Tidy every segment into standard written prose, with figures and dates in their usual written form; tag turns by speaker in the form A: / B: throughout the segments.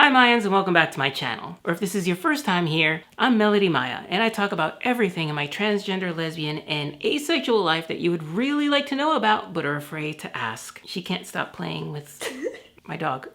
A: Hi Mayans and welcome back to my channel. Or if this is your first time here, I'm Melody Maia and I talk about everything in my transgender, lesbian, and asexual life that you would really like to know about but are afraid to ask. She can't stop playing with my dog.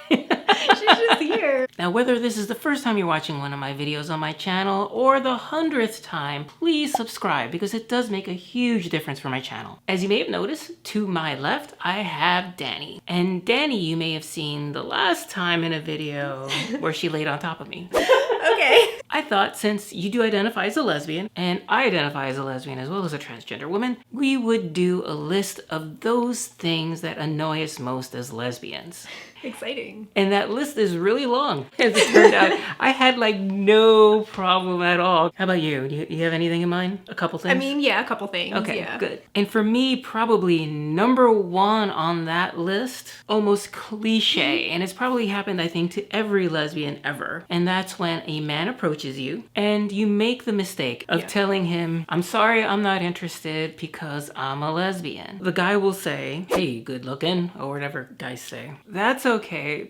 B: She's just here.
A: Now, whether this is the first time you're watching one of my videos on my channel or the 100th time, please subscribe because it does make a huge difference for my channel. As you may have noticed, to my left, I have Danny. And Danny, you may have seen the last time in a video where she laid on top of me.
B: Okay.
A: I thought since you do identify as a lesbian and I identify as a lesbian as well as a transgender woman, we would do a list of those things that annoy us most as lesbians.
B: Exciting.
A: And that list is really long. As it turned out, I had like no problem at all. How about you? Do you have anything in mind? A couple things?
B: I mean, yeah, a couple things.
A: Okay,
B: yeah.
A: good. And for me, probably number one on that list, almost cliche, and it's probably happened, I think, to every lesbian ever. And that's when a man approaches you and you make the mistake of telling him, I'm sorry, I'm not interested because I'm a lesbian. The guy will say, hey, good looking, or whatever guys say. That's okay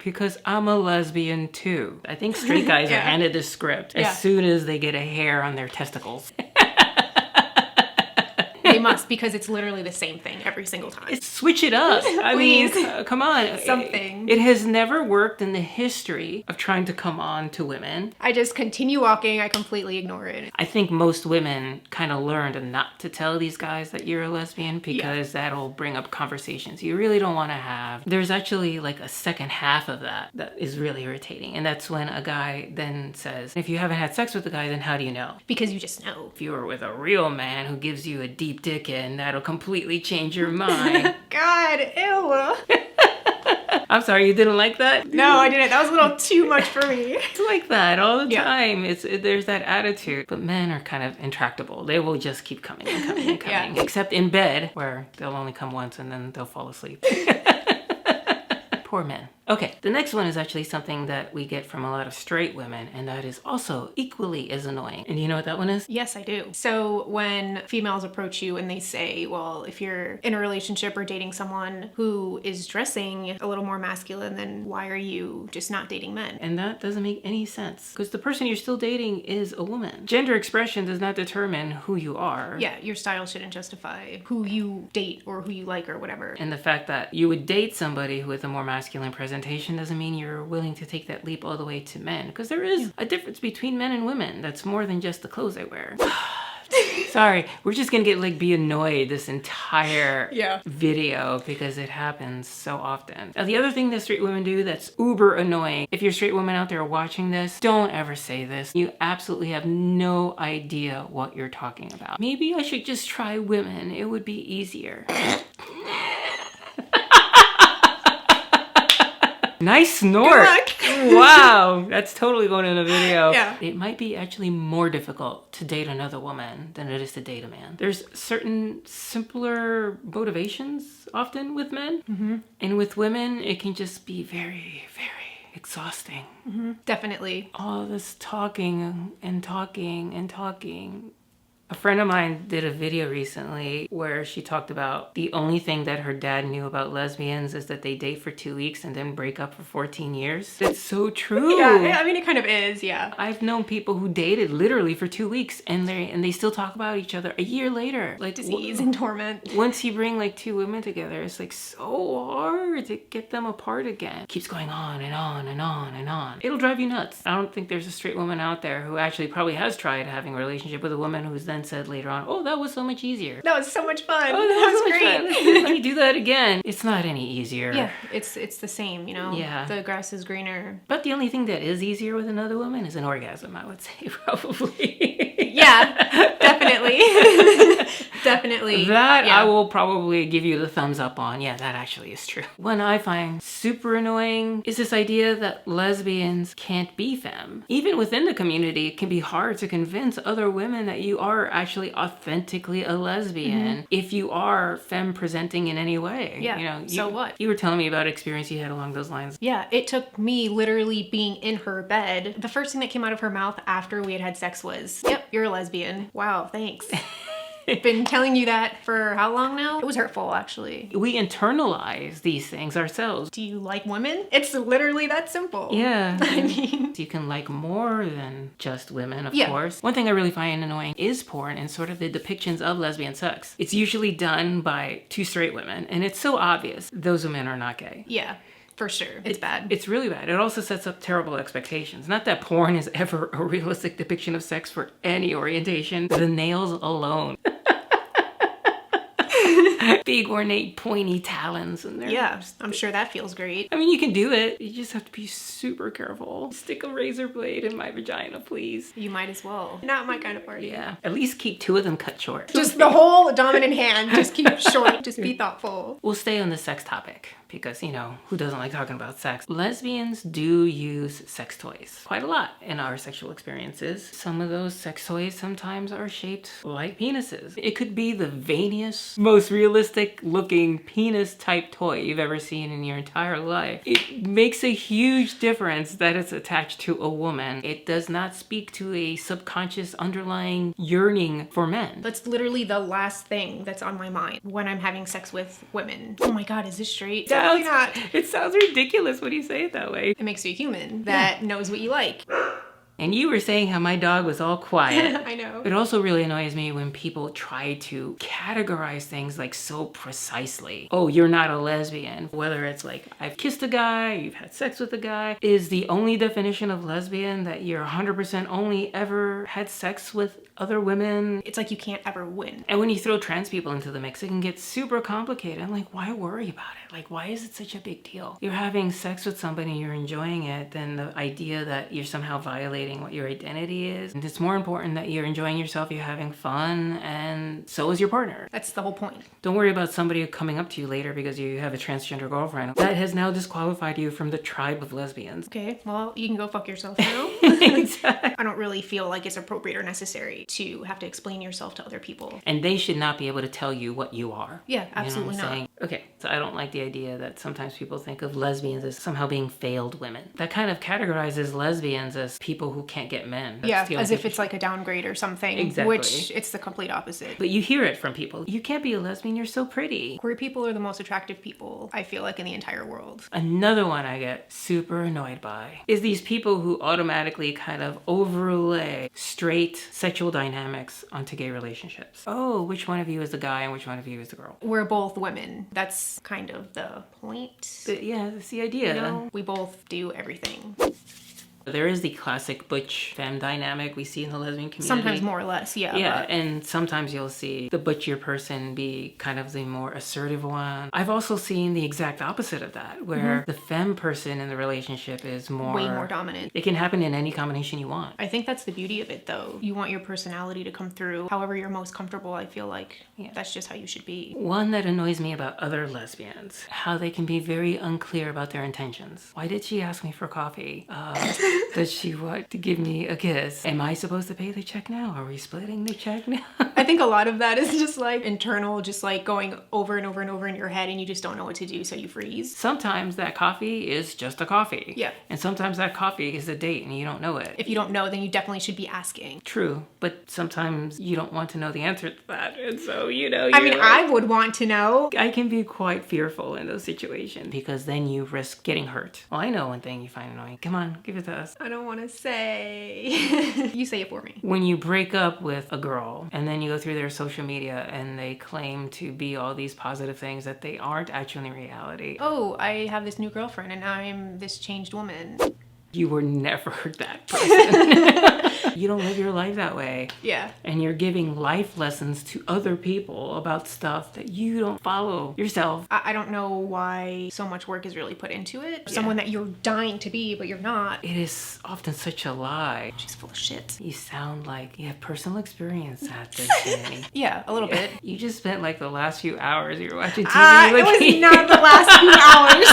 A: because I'm a lesbian too. I think straight guys are handed the script as soon as they get a hair on their testicles.
B: They must, because it's literally the same thing every single time.
A: Switch it up. I mean, come on.
B: Something.
A: It has never worked in the history of trying to come on to women.
B: I just continue walking. I completely ignore it.
A: I think most women kind of learned not to tell these guys that you're a lesbian because that'll bring up conversations you really don't want to have. There's actually like a second half of that is really irritating. And that's when a guy then says, if you haven't had sex with a guy, then how do you know?
B: Because you just know.
A: If you were with a real man who gives you a deep dick in, that'll completely change your mind.
B: God, ew.
A: I'm sorry, you didn't like that?
B: No, I didn't. That was a little too much for me.
A: It's like that all the time. There's that attitude. But men are kind of intractable. They will just keep coming and coming and coming. Except in bed, where they'll only come once and then they'll fall asleep. Poor men. Okay, the next one is actually something that we get from a lot of straight women, and that is also equally as annoying. And do you know what that one is?
B: Yes, I do. So when females approach you and they say, well, if you're in a relationship or dating someone who is dressing a little more masculine, then why are you just not dating men?
A: And that doesn't make any sense because the person you're still dating is a woman. Gender expression does not determine who you are.
B: Yeah, your style shouldn't justify who you date or who you like or whatever.
A: And the fact that you would date somebody with a more masculine presentation doesn't mean you're willing to take that leap all the way to men, because there is a difference between men and women that's more than just the clothes they wear. Sorry, we're just gonna be annoyed this entire video because it happens so often. Now, the other thing that straight women do that's uber annoying, if you're a straight woman out there watching this, don't ever say this. You absolutely have no idea what you're talking about. Maybe I should just try women. It would be easier. Nice snort. Wow, that's totally going in a video.
B: Yeah.
A: It might be actually more difficult to date another woman than it is to date a man. There's certain simpler motivations often with men. Mm-hmm. And with women, it can just be very, very exhausting.
B: Mm-hmm. Definitely.
A: All this talking and talking and talking. A friend of mine did a video recently where she talked about the only thing that her dad knew about lesbians is that they date for 2 weeks and then break up for 14 years. It's so true.
B: Yeah, I mean, it kind of is, yeah.
A: I've known people who dated literally for 2 weeks and they still talk about each other a year later. Like
B: disease and torment.
A: Once you bring like two women together, it's like so hard to get them apart again. It keeps going on and on and on and on. It'll drive you nuts. I don't think there's a straight woman out there who actually probably has tried having a relationship with a woman who's then said later on, oh, that was so much easier.
B: That was so much fun.
A: Oh,
B: that was great.
A: Let me do that again. It's not any easier.
B: Yeah, it's the same, you know?
A: Yeah.
B: The grass is greener.
A: But the only thing that is easier with another woman is an orgasm, I would say, probably.
B: Yeah, definitely. Definitely.
A: That I will probably give you the thumbs up on. Yeah, that actually is true. One I find super annoying is this idea that lesbians can't be femme. Even within the community, it can be hard to convince other women that you are actually authentically a lesbian if you are femme presenting in any way.
B: Yeah,
A: you know,
B: so what?
A: You were telling me about an experience you had along those lines.
B: Yeah, it took me literally being in her bed. The first thing that came out of her mouth after we had had sex was, yep, you're a lesbian. Wow, thanks. Been telling you that for how long now? It was hurtful, actually.
A: We internalize these things ourselves.
B: Do you like women? It's literally that simple.
A: Yeah.
B: I mean,
A: You can like more than just women, of
B: Yeah.
A: course. One thing I really find annoying is porn and sort of the depictions of lesbian sex. It's usually done by two straight women, and it's so obvious those women are not gay.
B: yeah. For sure. It's bad.
A: It's really bad. It also sets up terrible expectations. Not that porn is ever a realistic depiction of sex for any orientation. The nails alone. Big, ornate, pointy talons in there.
B: Yeah, I'm sure that feels great.
A: I mean, you can do it. You just have to be super careful. Stick a razor blade in my vagina, please.
B: You might as well. Not my kind of party.
A: Yeah. At least keep two of them cut short.
B: Just the whole dominant hand. Just keep it short. Just be thoughtful.
A: We'll stay on the sex topic because, you know, who doesn't like talking about sex? Lesbians do use sex toys quite a lot in our sexual experiences. Some of those sex toys sometimes are shaped like penises. It could be the veiniest, most realistic looking penis type toy you've ever seen in your entire life. It makes a huge difference that it's attached to a woman. It does not speak to a subconscious underlying yearning for men.
B: That's literally the last thing that's on my mind when I'm having sex with women. Oh my God, is this straight? Definitely not.
A: It sounds ridiculous when you say it that way.
B: It makes you a human that knows what you like.
A: And you were saying how my dog was all quiet.
B: I know.
A: It also really annoys me when people try to categorize things like so precisely. Oh, you're not a lesbian. Whether it's like, I've kissed a guy, you've had sex with a guy. Is the only definition of lesbian that you're 100% only ever had sex with other women?
B: It's like you can't ever win.
A: And when you throw trans people into the mix, it can get super complicated. I'm like, why worry about it? Like, why is it such a big deal? You're having sex with somebody, you're enjoying it, then the idea that you're somehow violating what your identity is. And it's more important that you're enjoying yourself, you're having fun, and so is your partner.
B: That's the whole point.
A: Don't worry about somebody coming up to you later because you have a transgender girlfriend. That has now disqualified you from the tribe of lesbians.
B: Okay, well, you can go fuck yourself now.
A: Exactly.
B: I don't really feel like it's appropriate or necessary to have to explain yourself to other people.
A: And they should not be able to tell you what you are.
B: Yeah, absolutely
A: You know what I'm
B: not.
A: saying? Okay, so I don't like the idea that sometimes people think of lesbians as somehow being failed women. That kind of categorizes lesbians as people who can't get men. That's
B: Yeah,
A: the
B: as
A: only
B: if it's like a downgrade or something.
A: Exactly.
B: Which it's the complete opposite.
A: But you hear it from people. You can't be a lesbian, you're so pretty.
B: Queer people are the most attractive people, I feel like, in the entire world.
A: Another one I get super annoyed by is these people who automatically kind of overlay straight sexual dynamics onto gay relationships. Oh, which one of you is the guy and which one of you is the girl?
B: We're both women. That's kind of the point.
A: But yeah, that's the idea.
B: You know, we both do everything.
A: There is the classic butch femme dynamic we see in the lesbian community.
B: Sometimes more or less, yeah.
A: Yeah,
B: but
A: and sometimes you'll see the butchier person be kind of the more assertive one. I've also seen the exact opposite of that, where the femme person in the relationship is more...
B: way more dominant.
A: It can happen in any combination you want.
B: I think that's the beauty of it, though. You want your personality to come through however you're most comfortable, I feel like.
A: Yeah.
B: That's just how you should be.
A: One that annoys me about other lesbians, how they can be very unclear about their intentions. Why did she ask me for coffee? Does she want to give me a kiss? Am I supposed to pay the check now? Are we splitting the check now?
B: I think a lot of that is just like internal, just like going over and over and over in your head and you just don't know what to do, so you freeze.
A: Sometimes that coffee is just a coffee.
B: Yeah.
A: And sometimes that coffee is a date and you don't know it.
B: If you don't know, then you definitely should be asking.
A: True, but sometimes you don't want to know the answer to that. And so, you know,
B: I mean, I would want to know.
A: I can be quite fearful in those situations because then you risk getting hurt. Well, I know one thing you find annoying. Come on, give it to us.
B: I don't want to say. You say it for me.
A: When you break up with a girl and then you go through their social media and they claim to be all these positive things that they aren't actually in reality.
B: Oh, I have this new girlfriend and I'm this changed woman.
A: You were never that person. You don't live your life that way.
B: Yeah.
A: And you're giving life lessons to other people about stuff that you don't follow yourself.
B: I don't know why so much work is really put into it. Someone that you're dying to be, but you're not.
A: It is often such a lie.
B: She's full of shit.
A: You sound like you have personal experience at this, Jenny.
B: Yeah, a little bit.
A: You just spent like the last few hours you were watching TV.
B: It was not the last few hours.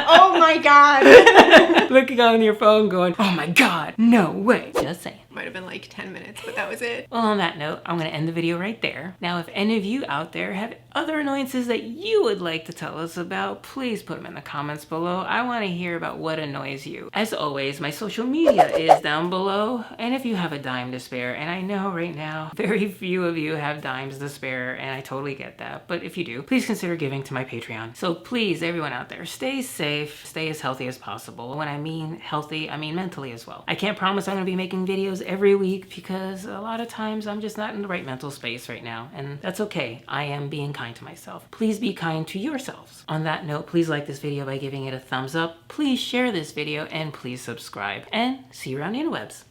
B: Oh my God.
A: Looking on your phone going, oh my God, no way. Just saying.
B: Might have been like 10 minutes, but that was it.
A: Well, on that note, I'm going to end the video right there. Now, if any of you out there have other annoyances that you would like to tell us about, please put them in the comments below. I want to hear about what annoys you. As always, my social media is down below. And if you have a dime to spare, and I know right now, very few of you have dimes to spare, and I totally get that. But if you do, please consider giving to my Patreon. So please, everyone out there, stay safe, stay as healthy as possible. When I mean healthy, I mean mentally as well. I can't promise I'm going to be making videos every week because a lot of times I'm just not in the right mental space right now, and that's okay. I am being kind to myself. Please be kind to yourselves. On that note, please like this video by giving it a thumbs up. Please share this video and please subscribe, and see you around the interwebs.